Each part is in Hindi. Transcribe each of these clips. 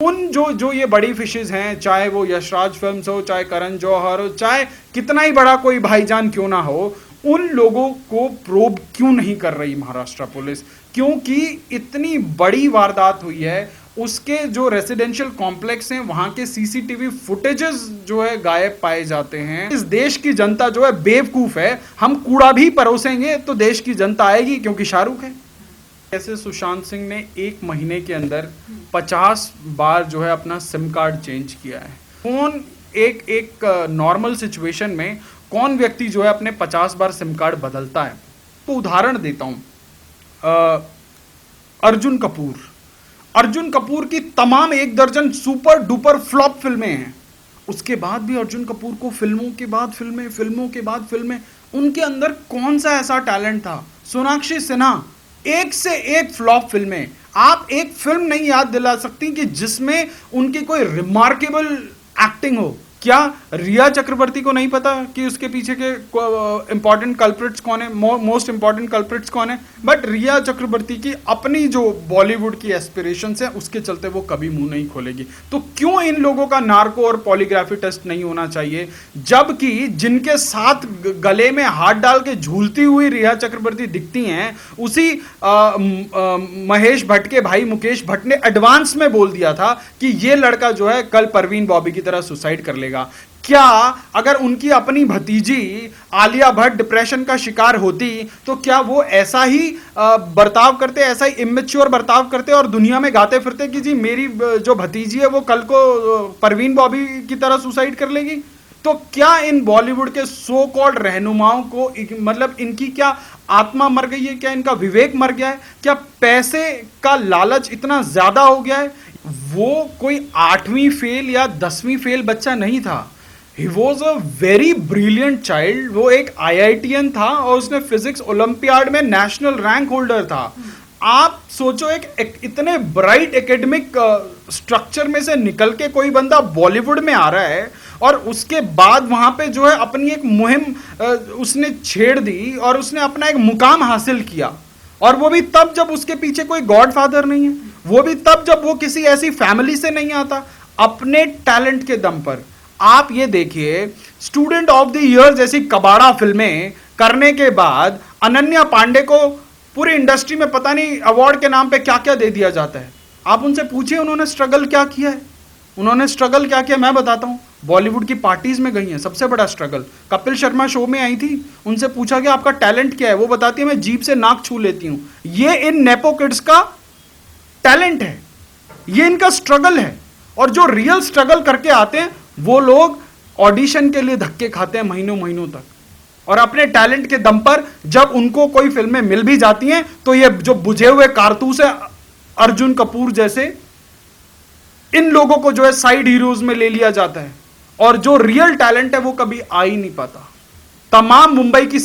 उन जो जो ये बड़ी फिशेज हैं, चाहे वो यशराज फिल्म्स हो, चाहे करण जौहर हो, चाहे कितना ही बड़ा कोई भाईजान क्यों ना हो, उन लोगों को प्रोब क्यों नहीं कर रही महाराष्ट्र पुलिस? क्योंकि इतनी बड़ी वारदात हुई है, उसके जो रेसिडेंशियल कॉम्प्लेक्स हैं वहां के सीसीटीवी फुटेजेस जो है गायब पाए जाते हैं। इस देश की जनता जो है बेवकूफ है। हम कूड़ा भी परोसेंगे तो देश की जनता आएगी, क्योंकि शाहरुख है। ऐसे सुशांत सिंह ने 1 महीने के अंदर 50 बार जो है अपना सिम कार्ड चेंज किया है। कौन एक नॉर्मल सिचुएशन में कौन व्यक्ति जो है अपने 50 बार सिम कार्ड बदलता है? तो उदाहरण देता हूं, अर्जुन कपूर की तमाम 1 दर्जन सुपर डुपर फ्लॉप फिल्में हैं। उसके बाद भी अर्जुन कपूर को फिल्मों के बाद फिल्में, उनके अंदर कौन सा ऐसा टैलेंट था? सोनाक्षी सिन्हा, 1 से 1 फ्लॉप फिल्में। आप एक फिल्म नहीं याद दिला सकती कि जिसमें उनकी कोई रिमार्केबल एक्टिंग हो। क्या रिया चक्रवर्ती को नहीं पता कि उसके पीछे के इंपॉर्टेंट कल्प्रिट्स कौन है, मोस्ट इंपॉर्टेंट कल्प्रिट्स कौन है? बट रिया चक्रवर्ती की अपनी जो बॉलीवुड की एस्पिरेशंस है, उसके चलते वो कभी मुंह नहीं खोलेगी। तो क्यों इन लोगों का नार्को और पॉलीग्राफी टेस्ट नहीं होना चाहिए? जबकि जिनके साथ गले में हाथ डाल के झूलती हुई रिया चक्रवर्ती दिखती हैं, उसी महेश भट्ट के भाई मुकेश भट्ट ने एडवांस में बोल दिया था कि ये लड़का जो है कल परवीन बॉबी की तरह सुसाइड कर लेगा। क्या अगर उनकी अपनी भतीजी आलिया भट्ट डिप्रेशन का शिकार होती तो क्या वो ऐसा ही बर्ताव करते, ऐसा ही इमेच्योर बर्ताव करते और दुनिया में गाते फिरते कि जी मेरी जो भतीजी है वो कल को परवीन बॉबी की तरह सुसाइड कर लेगी? तो क्या इन बॉलीवुड के सो कॉल्ड रहनुमाओं को मतलब इनकी क्या आत्मा मर गई है? क्या इनका विवेक मर गया है? क्या पैसे का लालच इतना ज्यादा हो गया है? वो कोई 8वीं फेल या 10वीं फेल बच्चा नहीं था। He was a very brilliant child. वो एक IITian था और उसने फिजिक्स ओलंपियाड में नेशनल रैंक होल्डर था। आप सोचो, एक इतने ब्राइट एकेडमिक स्ट्रक्चर में से निकल के कोई बंदा बॉलीवुड में आ रहा है और उसके बाद वहां पे जो है अपनी एक मुहिम उसने छेड़ दी और उसने अपना एक मुकाम हासिल किया। और वो भी तब जब उसके पीछे कोई गॉडफादर नहीं है, वो भी तब जब वो किसी ऐसी फैमिली से नहीं आता, अपने टैलेंट के दम पर। आप ये देखिए, स्टूडेंट ऑफ द ईयर जैसी कबाड़ा फिल्में करने के बाद अनन्या पांडे को पूरी इंडस्ट्री में पता नहीं अवार्ड के नाम पे क्या क्या दे दिया जाता है। आप उनसे पूछिए उन्होंने स्ट्रगल क्या किया है। मैं बताता हूं। बॉलीवुड की पार्टीज में गई हैं, सबसे बड़ा स्ट्रगल। कपिल शर्मा शो में आई थी, उनसे पूछा कि आपका टैलेंट क्या है, वो बताती है मैं जीभ से नाक छू लेती हूं। ये इन नेपो किड्स का टैलेंट है, ये इनका स्ट्रगल है। और जो रियल स्ट्रगल करके आते हैं वो लोग ऑडिशन के लिए धक्के खाते हैं महीनों महीनों तक, और अपने टैलेंट के दम पर जब उनको कोई फिल्में मिल भी जाती हैं तो ये जो बुझे हुए कारतूस है अर्जुन कपूर जैसे, इन लोगों को जो है साइड हीरोज में ले लिया जाता है और जो रियल टैलेंट है वो कभी आ ही नहीं पाता। तमाम मुंबई की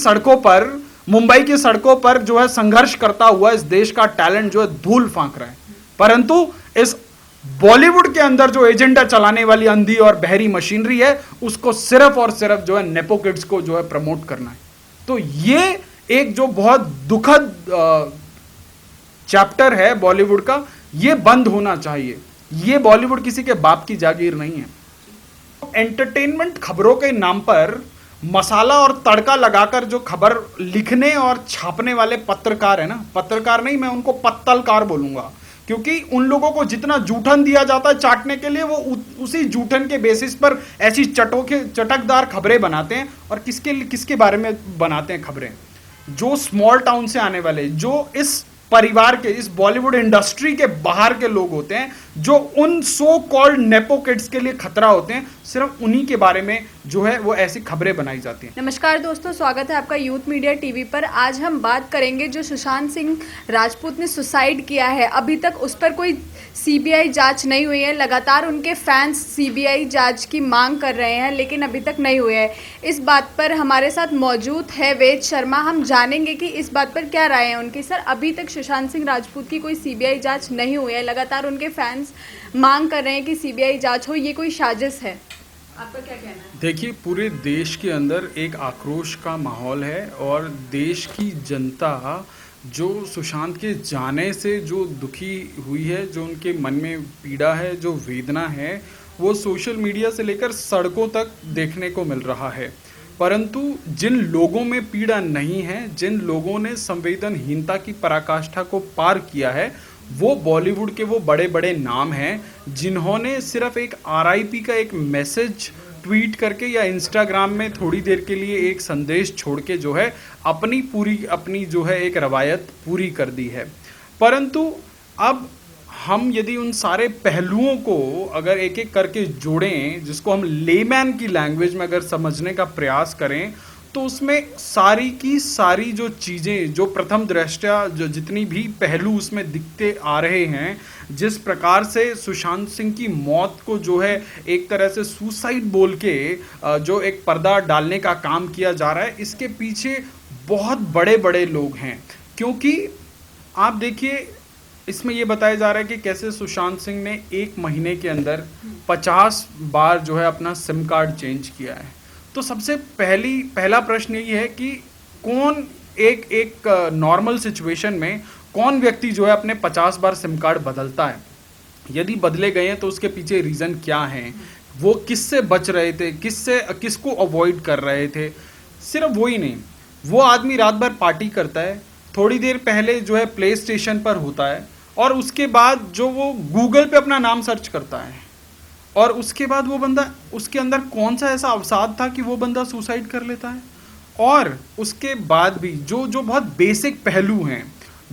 सड़कों पर जो है संघर्ष करता हुआ इस देश का टैलेंट जो है धूल फांक रहा है, परंतु इस बॉलीवुड के अंदर जो एजेंडा चलाने वाली अंधी और बहरी मशीनरी है उसको सिर्फ और सिर्फ जो है नेपो किड्स को जो है प्रमोट करना है। तो ये एक जो बहुत दुखद चैप्टर है बॉलीवुड का, ये बंद होना चाहिए। ये बॉलीवुड किसी के बाप की जागीर नहीं है। एंटरटेनमेंट खबरों के नाम पर मसाला और तड़का लगाकर जो खबर लिखने और छापने वाले पत्रकार है ना, पत्रकार नहीं, मैं उनको पत्तलकार बोलूंगा, क्योंकि उन लोगों को जितना जूठन दिया जाता है चाटने के लिए, वो उसी जूठन के बेसिस पर ऐसी चटकदार खबरें बनाते हैं। और किसके बारे में बनाते हैं खबरें? जो स्मॉल टाउन से आने वाले, जो इस परिवार के, इस बॉलीवुड इंडस्ट्री के बाहर के लोग होते हैं, जो उन सो कॉल्ड नेपो किड्स के लिए खतरा होते हैं, सिर्फ उन्हीं के बारे में जो है वो ऐसी खबरें बनाई जाती हैं। नमस्कार दोस्तों, स्वागत है आपका यूथ मीडिया टीवी पर। आज हम बात करेंगे जो सुशांत सिंह राजपूत ने सुसाइड किया है, अभी तक उस पर कोई सीबीआई जांच नहीं हुई है। लगातार उनके फैंस सीबीआई जांच की मांग कर रहे हैं, लेकिन अभी तक नहीं हुई है। इस बात पर हमारे साथ मौजूद है वेद शर्मा। हम जानेंगे कि इस बात पर क्या राय है उनकी। सर, अभी तक सुशांत सिंह राजपूत की कोई सीबीआई जांच नहीं हुई है, लगातार उनके फैंस मांग कर रहे हैं कि सीबीआई जांच हो, ये कोई साजिश है, आपका क्या कहना है? देखिए, पूरे देश के अंदर एक आक्रोश का माहौल है और देश की जनता जो सुशांत के जाने से जो दुखी हुई है, जो उनके मन में पीड़ा है, जो वेदना है, वो सोशल मीडिया से लेकर सड़कों तक देखने को मिल रहा है। परंतु जिन लोगों में पीड़ा नहीं है, जिन लोगों ने संवेदनहीनता की पराकाष्ठा को पार किया है, वो बॉलीवुड के वो बड़े-बड़े नाम हैं, जिन्होंने सिर्फ़ एक आरआईपी का एक मैसेज ट्वीट करके या इंस्टाग्राम में थोड़ी देर के लिए एक संदेश छोड़ के जो है अपनी जो है एक रवायत पूरी कर दी है। परंतु अब हम यदि उन सारे पहलुओं को अगर एक-एक करके जोड़ें, जिसको हम लेमैन की लैंग्वेज में अगर समझने का प्रयास करें, तो उसमें सारी की सारी जो चीज़ें, जो प्रथम दृष्टया जो जितनी भी पहलू उसमें दिखते आ रहे हैं, जिस प्रकार से सुशांत सिंह की मौत को जो है एक तरह से सुसाइड बोल के जो एक पर्दा डालने का काम किया जा रहा है, इसके पीछे बहुत बड़े-बड़े लोग हैं। क्योंकि आप देखिए, इसमें ये बताया जा रहा है कि कैसे सुशांत सिंह ने 1 महीने के अंदर 50 बार जो है अपना सिम कार्ड चेंज किया है। तो सबसे पहला प्रश्न यही है कि कौन एक नॉर्मल सिचुएशन में कौन व्यक्ति जो है अपने 50 बार सिम कार्ड बदलता है? यदि बदले गए हैं तो उसके पीछे रीज़न क्या हैं? वो किससे बच रहे थे? किसको अवॉइड कर रहे थे? सिर्फ वो ही नहीं, वो आदमी रात भर पार्टी करता है, थोड़ी देर पहले जो है प्ले स्टेशन पर होता है और उसके बाद जो वो गूगल पे अपना नाम सर्च करता है और उसके बाद वो बंदा, उसके अंदर कौन सा ऐसा अवसाद था कि वो बंदा सुसाइड कर लेता है। और उसके बाद भी जो जो बहुत बेसिक पहलू हैं,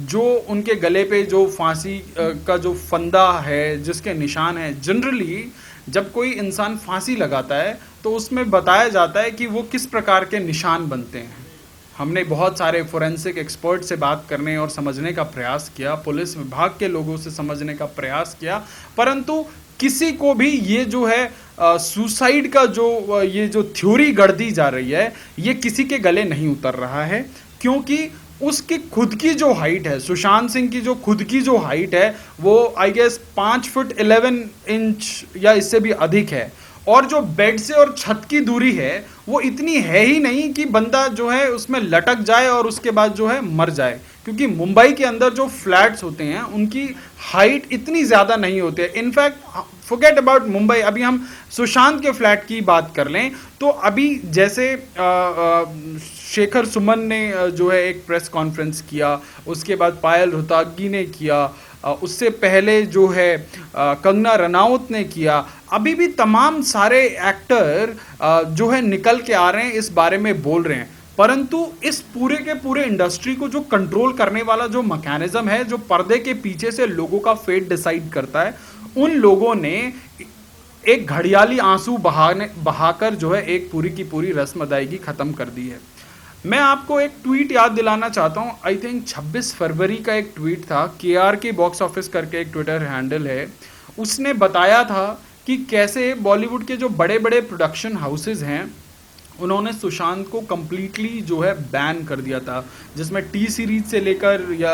जो उनके गले पे जो फांसी का जो फंदा है, जिसके निशान हैं, जनरली जब कोई इंसान फांसी लगाता है तो उसमें बताया जाता है कि वो किस प्रकार के निशान बनते हैं। हमने बहुत सारे फोरेंसिक एक्सपर्ट से बात करने और समझने का प्रयास किया, पुलिस विभाग के लोगों से समझने का प्रयास किया, परंतु किसी को भी ये जो है सुसाइड का जो ये जो थ्योरी गढ़ती जा रही है, ये किसी के गले नहीं उतर रहा है। क्योंकि उसकी खुद की जो हाइट है, सुशांत सिंह की जो खुद की जो हाइट है, वो आई गेस 5 फुट 11 इंच या इससे भी अधिक है। और जो बेड से और छत की दूरी है वो इतनी है ही नहीं कि बंदा जो है उसमें लटक जाए और उसके बाद जो है मर जाए। क्योंकि मुंबई के अंदर जो फ्लैट्स होते हैं उनकी हाइट इतनी ज़्यादा नहीं होती है। इनफैक्ट फॉरगेट अबाउट मुंबई, अभी हम सुशांत के फ्लैट की बात कर लें तो अभी जैसे शेखर सुमन ने जो है एक प्रेस कॉन्फ्रेंस किया, उसके बाद पायल रोहतगी ने किया, उससे पहले जो है कंगना रनाउत ने किया, अभी भी तमाम सारे एक्टर जो है निकल के आ रहे हैं, इस बारे में बोल रहे हैं। परंतु इस पूरे के पूरे इंडस्ट्री को जो कंट्रोल करने वाला जो मैकेनिज्म है, जो पर्दे के पीछे से लोगों का फेट डिसाइड करता है, उन लोगों ने एक घड़ियाली आंसू बहाकर जो है एक पूरी की पूरी रस्म अदायगी खत्म कर दी है। मैं आपको एक ट्वीट याद दिलाना चाहता हूँ। आई थिंक 26 फरवरी का एक ट्वीट था, KRK बॉक्स ऑफिस करके एक ट्विटर हैंडल है, उसने बताया था कि कैसे बॉलीवुड के जो बड़े बड़े प्रोडक्शन हाउसेज हैं उन्होंने सुशांत को कम्प्लीटली जो है बैन कर दिया था, जिसमें टी सीरीज से लेकर या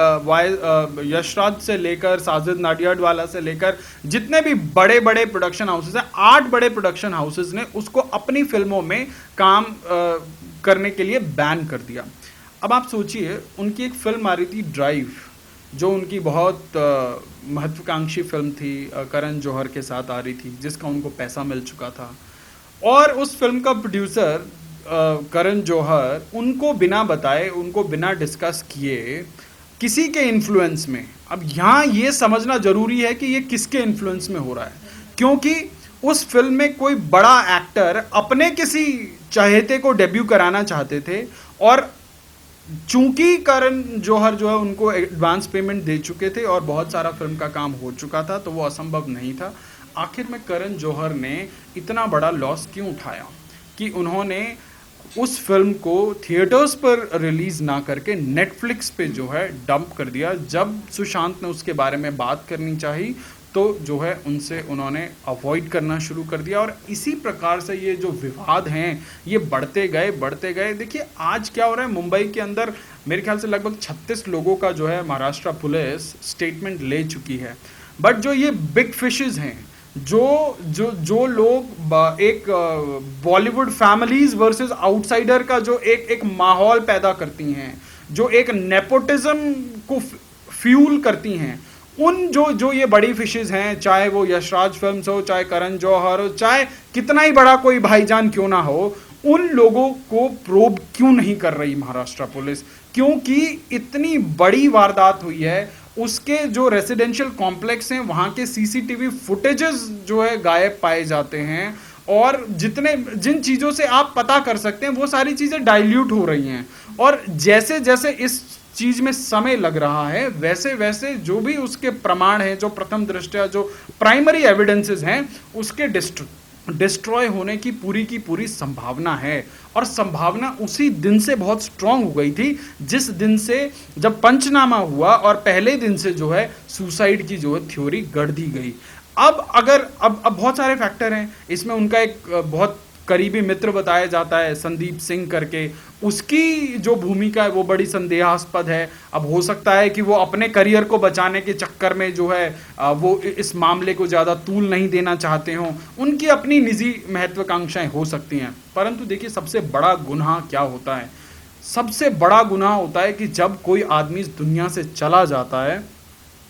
यशराज से लेकर साजिद नाडियाडवाला से लेकर जितने भी बड़े बड़े प्रोडक्शन हाउसेज हैं, 8 बड़े प्रोडक्शन हाउसेज ने उसको अपनी फिल्मों में काम करने के लिए बैन कर दिया। अब आप सोचिए, उनकी एक फिल्म आ रही थी ड्राइव, जो उनकी बहुत महत्वाकांक्षी फिल्म थी, करण जौहर के साथ आ रही थी, जिसका उनको पैसा मिल चुका था। और उस फिल्म का प्रोड्यूसर करण जौहर उनको बिना बताए, उनको बिना डिस्कस किए किसी के इन्फ्लुएंस में, अब यहाँ ये समझना ज़रूरी है कि ये किसके इन्फ्लुएंस में हो रहा है, क्योंकि उस फिल्म में कोई बड़ा एक्टर अपने किसी चहेते को डेब्यू कराना चाहते थे और चूंकि करण जौहर जो है उनको एडवांस पेमेंट दे चुके थे और बहुत सारा फिल्म का काम हो चुका था, तो वो असंभव नहीं था। आखिर में करण जौहर ने इतना बड़ा लॉस क्यों उठाया कि उन्होंने उस फिल्म को थिएटर्स पर रिलीज़ ना करके नेटफ्लिक्स पे जो है डंप कर दिया। जब सुशांत ने उसके बारे में बात करनी चाहिए तो जो है उनसे उन्होंने अवॉइड करना शुरू कर दिया और इसी प्रकार से ये जो विवाद हैं ये बढ़ते गए। देखिए आज क्या हो रहा है मुंबई के अंदर, मेरे ख्याल से लगभग 36 लोगों का जो है महाराष्ट्र पुलिस स्टेटमेंट ले चुकी है। बट जो ये बिग फिशेस हैं, जो लोग एक बॉलीवुड फैमिलीज वर्सेस आउटसाइडर का जो एक माहौल पैदा करती हैं, जो एक नेपोटिज्म को फ्यूल करती हैं, उन जो जो ये बड़ी फिशेज हैं, चाहे वो यशराज फिल्म्स हो, चाहे करण जौहर हो, चाहे कितना ही बड़ा कोई भाईजान क्यों ना हो, उन लोगों को प्रोब क्यों नहीं कर रही महाराष्ट्र पुलिस? क्योंकि इतनी बड़ी वारदात हुई है, उसके जो रेसिडेंशियल कॉम्प्लेक्स हैं वहाँ के सीसीटीवी फुटेजेस जो है गायब पाए जाते हैं, और जिन चीज़ों से आप पता कर सकते हैं वो सारी चीज़ें डाइल्यूट हो रही हैं। और जैसे जैसे इस चीज में समय लग रहा है, वैसे वैसे जो भी उसके प्रमाण हैं, जो प्रथम दृष्टया जो प्राइमरी एविडेंसेस हैं, उसके डिस्ट्रॉय होने की पूरी संभावना है। और संभावना उसी दिन से बहुत स्ट्रांग हो गई थी, जिस दिन से जब पंचनामा हुआ और पहले दिन से जो है सुसाइड की जो है थ्योरी गढ़ दी गई। अब बहुत सारे फैक्टर हैं इसमें। उनका एक बहुत करीबी मित्र बताया जाता है संदीप सिंह करके, उसकी जो भूमिका है वो बड़ी संदेहास्पद है। अब हो सकता है कि वो अपने करियर को बचाने के चक्कर में जो है वो इस मामले को ज़्यादा तूल नहीं देना चाहते हों, उनकी अपनी निजी महत्वाकांक्षाएं हो सकती हैं। परंतु देखिए, सबसे बड़ा गुनाह क्या होता है? सबसे बड़ा गुनाह होता है कि जब कोई आदमी इस दुनिया से चला जाता है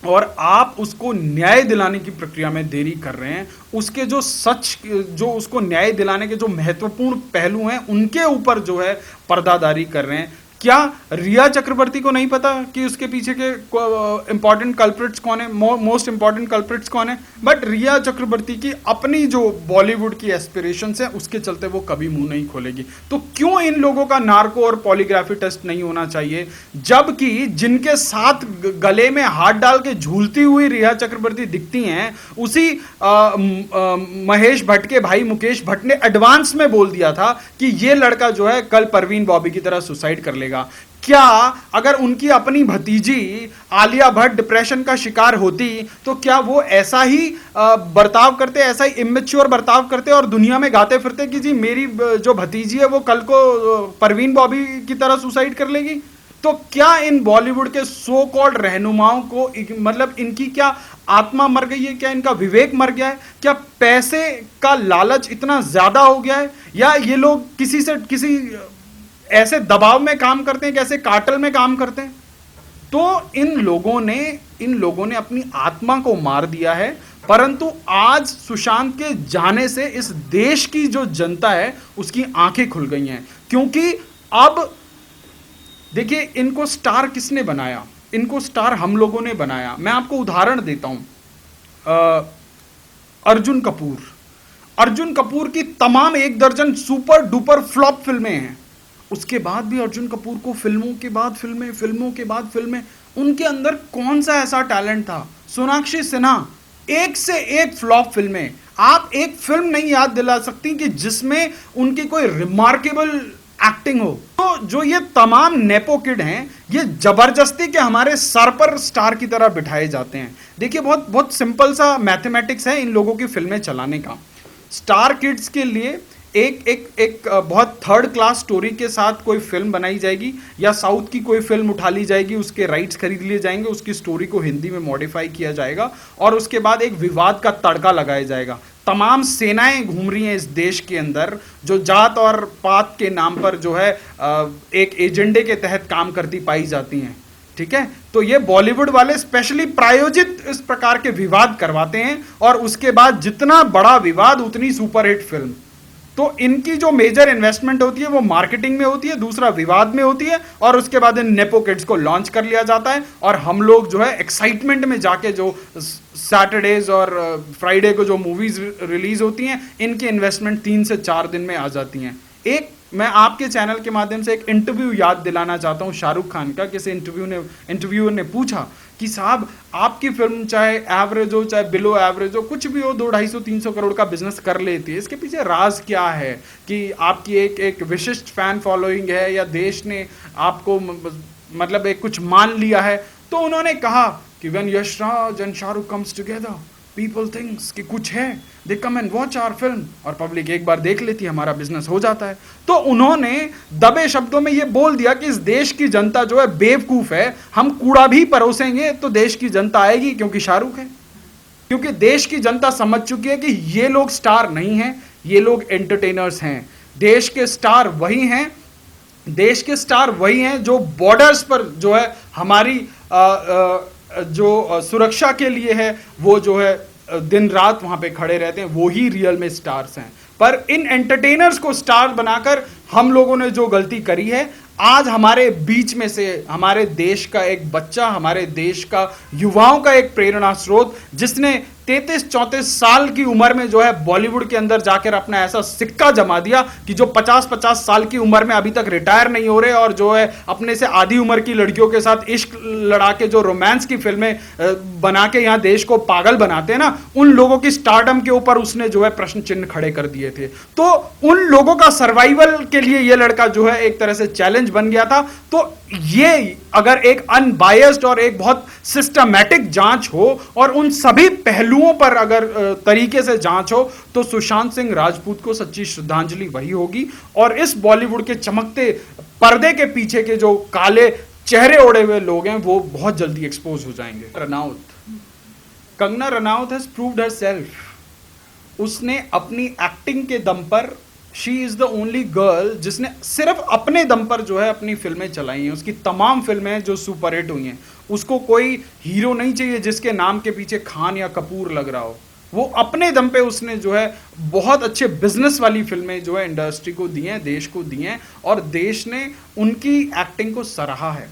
और आप उसको न्याय दिलाने की प्रक्रिया में देरी कर रहे हैं, उसके जो उसको न्याय दिलाने के जो महत्वपूर्ण पहलू हैं उनके ऊपर जो है पर्दादारी कर रहे हैं। क्या रिया चक्रवर्ती को नहीं पता कि उसके पीछे के इंपॉर्टेंट कल्प्रिट्स कौन है, मोस्ट इंपॉर्टेंट कल्प्रिट्स कौन है? बट रिया चक्रवर्ती की अपनी जो बॉलीवुड की एस्पिरेशंस है, उसके चलते वो कभी मुंह नहीं खोलेगी। तो क्यों इन लोगों का नार्को और पॉलीग्राफी टेस्ट नहीं होना चाहिए? जबकि जिनके साथ गले में हाथ डाल के झूलती हुई रिया चक्रवर्ती दिखती हैं, उसी महेश भट्ट के भाई मुकेश भट्ट ने एडवांस में बोल दिया था कि ये लड़का जो है कल परवीन बॉबी की तरह सुसाइड कर लेगा। क्या अगर उनकी अपनी भतीजी आलिया भट्ट डिप्रेशन का शिकार होती तो क्या वो ऐसा ही बर्ताव करते, ऐसा ही इमेच्योर बर्ताव करते और दुनिया में गाते फिरते कि जी मेरी जो भतीजी है वो कल को परवीन बॉबी की तरह सुसाइड कर लेगी? तो क्या इन बॉलीवुड के सो कॉल्ड रहनुमाओं को मतलब इनकी क्या आत्मा मर गई है? क्या इनका विवेक मर गया है? क्या पैसे का लालच इतना ज्यादा हो गया है? या ये लोग किसी ऐसे दबाव में काम करते हैं, कैसे कार्टेल में काम करते हैं? तो इन लोगों ने अपनी आत्मा को मार दिया है। परंतु आज सुशांत के जाने से इस देश की जो जनता है उसकी आंखें खुल गई हैं। क्योंकि अब देखिए, इनको स्टार किसने बनाया? इनको स्टार हम लोगों ने बनाया। मैं आपको उदाहरण देता हूं, अर्जुन कपूर की तमाम 1 दर्जन सुपर डुपर फ्लॉप फिल्में हैं। उसके बाद भी अर्जुन कपूर को फिल्मों के बाद फिल्में, उनके अंदर कौन सा ऐसा टैलेंट था? सोनाक्षी सिन्हा, एक से एक फ्लॉप फिल्में। आप एक फिल्म नहीं याद दिला सकती कि जिसमें उनकी कोई रिमार्केबल एक्टिंग हो। तो जो ये तमाम नेपो किड हैं, ये जबरदस्ती के हमारे सर पर स्टार की तरह बिठाए जाते हैं। देखिए, बहुत सिंपल सा मैथमेटिक्स है इन लोगों की फिल्में चलाने का। स्टार किड्स के लिए एक बहुत थर्ड क्लास स्टोरी के साथ कोई फिल्म बनाई जाएगी, या साउथ की कोई फिल्म उठा ली जाएगी, उसके राइट्स खरीद लिए जाएंगे, उसकी स्टोरी को हिंदी में मॉडिफाई किया जाएगा और उसके बाद एक विवाद का तड़का लगाया जाएगा। तमाम सेनाएं घूम रही हैं इस देश के अंदर, जो जात और पात के नाम पर जो है एक एजेंडे के तहत काम करती पाई जाती हैं। ठीक है, तो ये बॉलीवुड वाले स्पेशली प्रायोजित इस प्रकार के विवाद करवाते हैं, और उसके बाद जितना बड़ा विवाद उतनी सुपरहिट फिल्म। तो इनकी जो मेजर इन्वेस्टमेंट होती है वो मार्केटिंग में होती है, दूसरा विवाद में होती है, और उसके बाद इन नेपो किड्स को लॉन्च कर लिया जाता है। और हम लोग जो है एक्साइटमेंट में जाके जो सैटरडेज और फ्राइडे को जो मूवीज रिलीज होती हैं, इनकी इन्वेस्टमेंट 3 से 4 दिन में आ जाती हैं। एक मैं आपके चैनल के माध्यम से एक इंटरव्यू याद दिलाना चाहता हूं शाहरुख खान का। किसी इंटरव्यूअर ने पूछा कि साहब, आपकी फिल्म चाहे एवरेज हो चाहे बिलो एवरेज हो, कुछ भी हो, 200-250-300 करोड़ का बिजनेस कर लेती है, इसके पीछे राज क्या है? कि आपकी एक विशिष्ट फैन फॉलोइंग है, या देश ने आपको मतलब एक कुछ मान लिया है? तो उन्होंने कहा कि when Yashraj and Shahrukh comes together, people thinks कि कुछ है, they come and watch our film, और पब्लिक एक बार देख लेती है, हमारा बिजनेस हो जाता है। तो उन्होंने दबे शब्दों में ये बोल दिया कि इस देश की जनता जो है बेवकूफ है, हम कूड़ा भी परोसेंगे तो देश की जनता आएगी, क्योंकि शाहरुख है। क्योंकि देश की जनता समझ चुकी है कि ये लोग स्टार नहीं हैं, ये लोग एंटरटेनर्स हैं। देश के स्टार वही हैं देश के स्टार वही हैं जो बॉर्डर्स पर जो है हमारी जो सुरक्षा के लिए है, वो जो है दिन रात वहां पे खड़े रहते हैं, वो ही रियल में स्टार्स हैं। पर इन एंटरटेनर्स को स्टार बनाकर हम लोगों ने जो गलती करी है, आज हमारे बीच में से हमारे देश का एक बच्चा, हमारे देश का युवाओं का एक प्रेरणा स्रोत, जिसने 33-34 साल की उम्र में जो है बॉलीवुड के अंदर जाकर अपना ऐसा सिक्का जमा दिया कि जो 50-50 साल की उम्र में अभी तक रिटायर नहीं हो रहे और जो है अपने से आधी उम्र की लड़कियों के साथ इश्क लड़ा के जो रोमांस की फिल्में बना के यहाँ देश को पागल बनाते हैं ना, उन लोगों की स्टारडम के ऊपर उसने जो है प्रश्न चिन्ह खड़े कर दिए थे। तो उन लोगों का सर्वाइवल के लिए यह लड़का जो है एक तरह से चैलेंज बन गया था। तो ये अगर एक अनबायस्ड और एक बहुत सिस्टमैटिक जांच हो और उन सभी पहलुओं पर अगर तरीके से जांच हो, तो सुशांत सिंह राजपूत को सच्ची श्रद्धांजलि वही होगी। और इस बॉलीवुड के चमकते पर्दे के पीछे के जो काले चेहरे ओढ़े हुए लोग हैं, वो बहुत जल्दी एक्सपोज हो जाएंगे। Ranaut, Kangana Ranaut has proved herself. उसने अपनी एक्टिंग के दम पर, she is the only girl जिसने सिर्फ अपने दम पर जो है अपनी फिल्में चलाई हैं। उसकी तमाम फिल्में जो सुपरहिट हुई हैं, उसको कोई हीरो नहीं चाहिए जिसके नाम के पीछे खान या कपूर लग रहा हो। वो अपने दम पे उसने जो है बहुत अच्छे बिजनेस वाली फिल्में जो है इंडस्ट्री को दी हैं, देश को दी हैं, और देश ने उनकी एक्टिंग को सराहा है।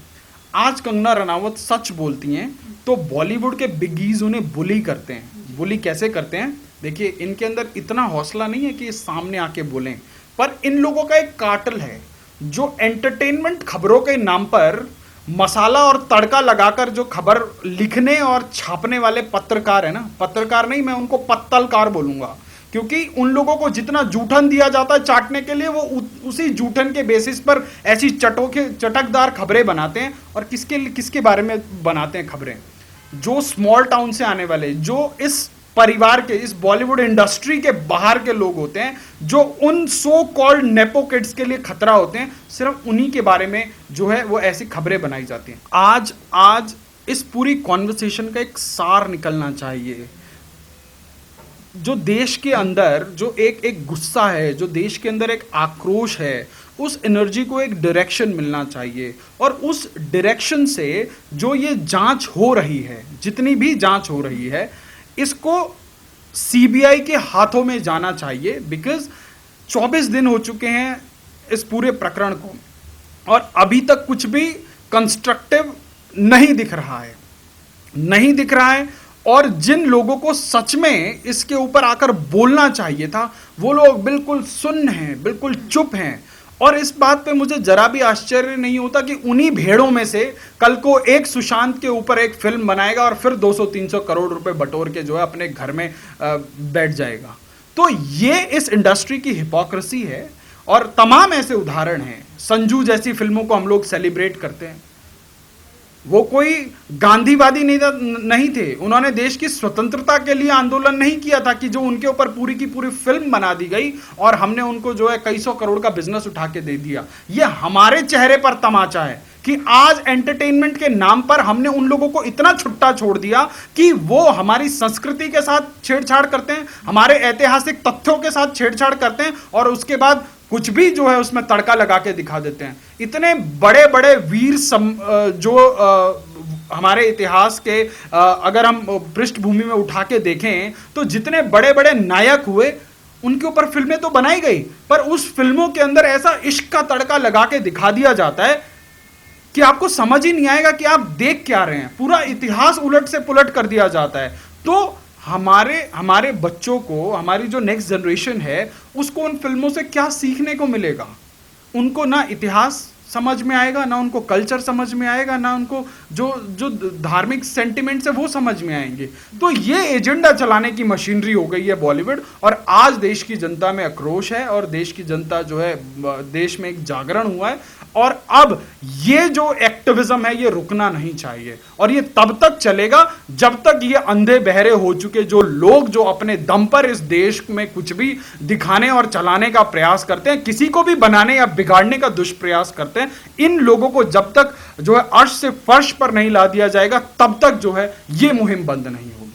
आज कंगना रनावत सच बोलती हैं तो बॉलीवुड के बिगीज उन्हें बुली करते हैं। बुली कैसे करते हैं? देखिए, इनके अंदर इतना हौसला नहीं है कि ये सामने आके बोलें, पर इन लोगों का एक कार्टेल है जो एंटरटेनमेंट खबरों के नाम पर मसाला और तड़का लगाकर जो खबर लिखने और छापने वाले पत्रकार है ना, पत्रकार नहीं, मैं उनको पत्तलकार बोलूंगा, क्योंकि उन लोगों को जितना जूठन दिया जाता है चाटने के लिए, वो उसी जूठन के बेसिस पर ऐसी चटकदार खबरें बनाते हैं। और किसके बारे में बनाते हैं खबरें? जो स्मॉल टाउन से आने वाले, जो इस परिवार के, इस बॉलीवुड इंडस्ट्री के बाहर के लोग होते हैं, जो उन सो कॉल्ड नेपो किड्स के लिए खतरा होते हैं, सिर्फ उन्हीं के बारे में जो है वो ऐसी खबरें बनाई जाती हैं। आज इस पूरी कॉन्वर्सेशन का एक सार निकलना चाहिए। जो देश के अंदर जो एक गुस्सा है, जो देश के अंदर एक आक्रोश है, उस एनर्जी को एक डायरेक्शन मिलना चाहिए। और उस डायरेक्शन से जो ये जांच हो रही है, जितनी भी जांच हो रही है, इसको सीबीआई के हाथों में जाना चाहिए। बिकॉज 24 दिन हो चुके हैं इस पूरे प्रकरण को और अभी तक कुछ भी कंस्ट्रक्टिव नहीं दिख रहा है। और जिन लोगों को सच में इसके ऊपर आकर बोलना चाहिए था, वो लोग बिल्कुल सुन्न हैं, बिल्कुल चुप हैं। और इस बात पे मुझे जरा भी आश्चर्य नहीं होता कि उन्हीं भेड़ों में से कल को एक सुशांत के ऊपर एक फिल्म बनाएगा और फिर 200-300 करोड़ रुपए बटोर के जो है अपने घर में बैठ जाएगा। तो ये इस इंडस्ट्री की हिपोक्रेसी है और तमाम ऐसे उदाहरण हैं। संजू जैसी फिल्मों को हम लोग सेलिब्रेट करते हैं। वो कोई गांधीवादी नहीं थे, उन्होंने देश की स्वतंत्रता के लिए आंदोलन नहीं किया था कि जो उनके ऊपर पूरी की पूरी फिल्म बना दी गई और हमने उनको जो है कई सौ करोड़ का बिजनेस उठा के दे दिया। ये हमारे चेहरे पर तमाचा है कि आज एंटरटेनमेंट के नाम पर हमने उन लोगों को इतना छुट्टा छोड़ दिया कि वो हमारी संस्कृति के साथ छेड़छाड़ करते हैं, हमारे ऐतिहासिक तथ्यों के साथ छेड़छाड़ करते हैं और उसके बाद कुछ भी जो है उसमें तड़का लगा के दिखा देते हैं। इतने बड़े बड़े वीर जो हमारे इतिहास के अगर हम पृष्ठभूमि में उठा के देखें तो जितने बड़े बड़े नायक हुए उनके ऊपर फिल्में तो बनाई गई, पर उस फिल्मों के अंदर ऐसा इश्क का तड़का लगा के दिखा दिया जाता है कि आपको समझ ही नहीं आएगा कि आप देख क्या रहे हैं। पूरा इतिहास उलट से पुलट कर दिया जाता है। तो हमारे बच्चों को, हमारी जो नेक्स्ट जनरेशन है, उसको उन फिल्मों से क्या सीखने को मिलेगा? उनको ना इतिहास समझ में आएगा, ना उनको कल्चर समझ में आएगा, ना उनको जो धार्मिक सेंटिमेंट्स है वो समझ में आएंगे। तो ये एजेंडा चलाने की मशीनरी हो गई है बॉलीवुड। और आज देश की जनता में आक्रोश है और देश की जनता जो है, देश में एक जागरण हुआ है। और अब ये जो एक्टिविज्म है ये रुकना नहीं चाहिए और ये तब तक चलेगा जब तक ये अंधे बहरे हो चुके जो लोग जो अपने दम पर इस देश में कुछ भी दिखाने और चलाने का प्रयास करते हैं, किसी को भी बनाने या बिगाड़ने का दुष्प्रयास करते हैं, इन लोगों को जब तक जो है अर्श से फर्श पर नहीं ला दिया जाएगा, तब तक जो है ये मुहिम बंद नहीं होगी।